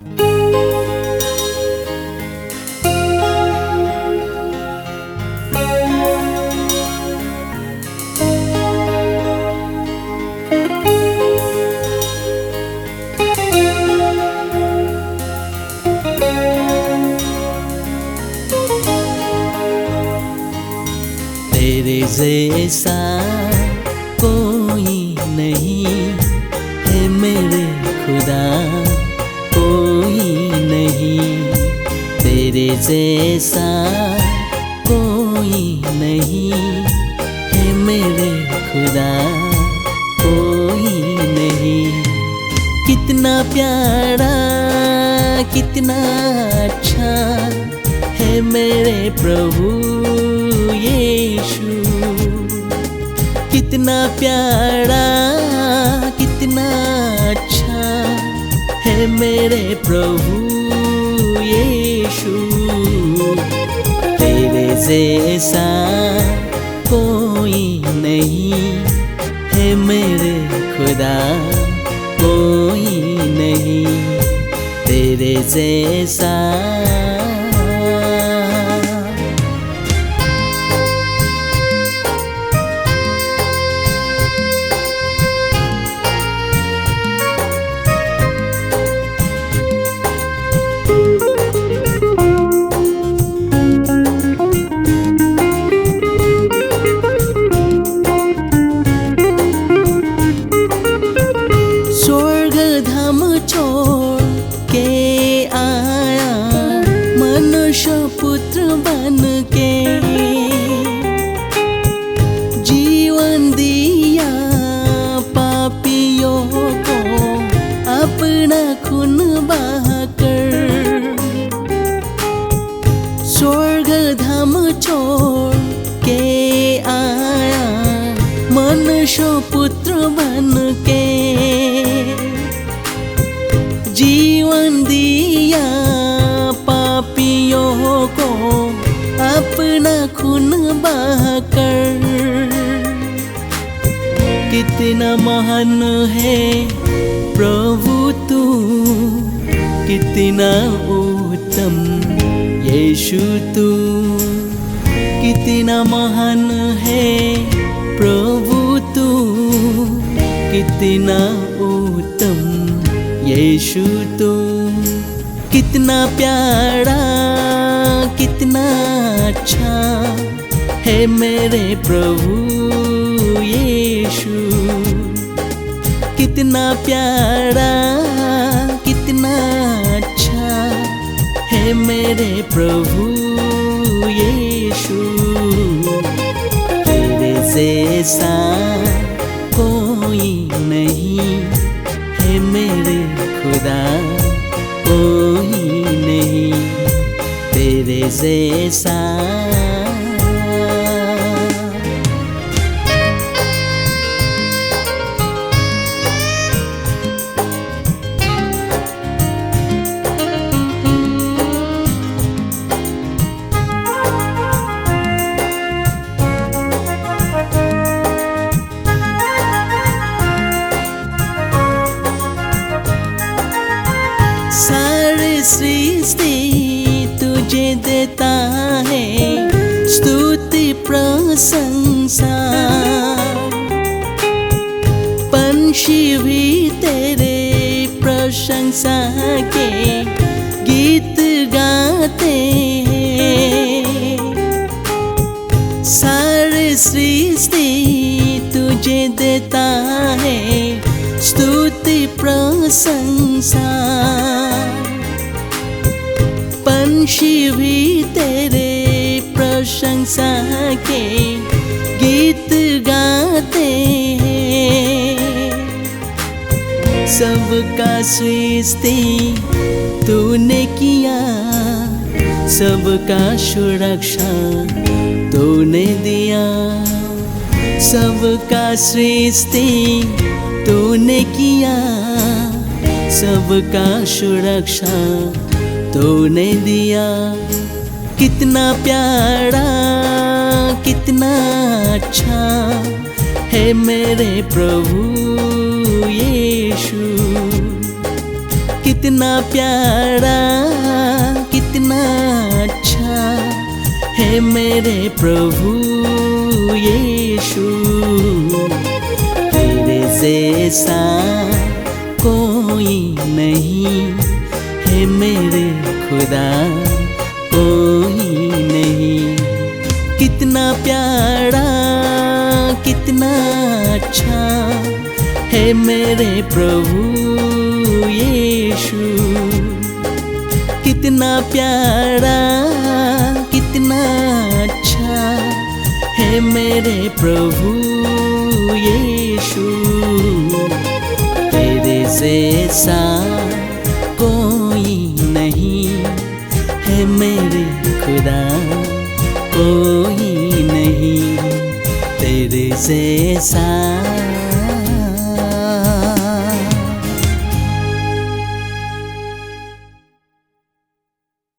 तेरे जैसा कोई नहीं है मेरे खुदा, कोई नहीं। तेरे जैसा कोई नहीं है मेरे खुदा, कोई नहीं। कितना प्यारा कितना अच्छा है मेरे प्रभु यीशु। कितना प्यारा कितना अच्छा है मेरे प्रभु यीशु। तेरे जैसा कोई नहीं है मेरे खुदा, कोई नहीं तेरे जैसा। स्वर्ग धाम छोड़ के आया मनुष्य पुत्र बन के, जीवन दिया पापियों को अपना खून बहाकर। स्वर्ग धाम छोड़ के आया मनुष्य पुत्र बन के, जीवन दिया पापियों को अपना खून बहाकर। कितना महान है प्रभु तू, कितना उत्तम यीशु तू। कितना महान है प्रभु तू, कितना उत्तम यीशु तू। कितना प्यारा कितना अच्छा है मेरे प्रभु यीशु। कितना प्यारा कितना अच्छा है मेरे प्रभु यीशु। तेरे जैसा कोई नहीं है मेरे खुदा, कोई नहीं तेरे जैसा। सारी सृष्टि तुझे देता है स्तुति प्रशंसा। पंछी भी तेरे प्रशंसा के गीत गाते हैं। सारी सृष्टि तुझे देता है स्तुति प्रशंसा। पंछी भी तेरे प्रशंसा के गीत गाते हैं। सबका सृष्टि तूने किया, सबका सुरक्षा तूने दिया। सबका सृष्टि तूने किया, सबका सुरक्षा तूने दिया। कितना प्यारा कितना अच्छा है मेरे प्रभु यीशु। कितना प्यारा कितना अच्छा है मेरे प्रभु यीशु। तेरे जैसा कोई नहीं है मेरे खुदा, कोई नहीं। कितना प्यारा कितना अच्छा है मेरे प्रभु यीशु। कितना प्यारा कितना अच्छा है मेरे प्रभु यीशु। तेरे जैसा कोई नहीं है मेरे खुदा, कोई नहीं तेरे जैसा।